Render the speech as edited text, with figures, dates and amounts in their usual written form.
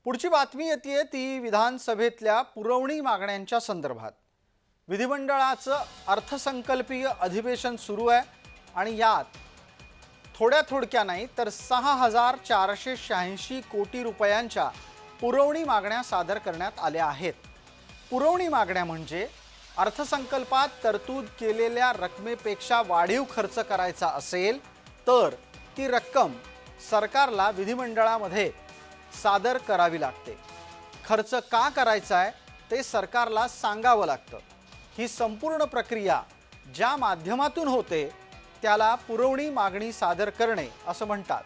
पुढची बातमी येते ती विधानसभेतल्या पुरवणी मागण्यांच्या संदर्भात। विधिमंडळाचं अर्थसंकल्पीय अधिवेशन सुरू आहे आणि यात थोड्या नाही तर 6,486 कोटी रुपयांच्या पुरवणी मागण्या सादर करण्यात आल्या आहेत। पुरवणी मागण्या म्हणजे अर्थसंकल्पात तरतूद केलेल्या रकमेपेक्षा वाढीव खर्च करायचा असेल तर ती रक्कम सरकारला विधिमंडळामध्ये सादर करावी लागते। खर्च का करायचा आहे ते सरकारला सांगावं लागतं। ही संपूर्ण प्रक्रिया ज्या माध्यमातून होते त्याला पुरवणी मागणी सादर करणे असं म्हणतात।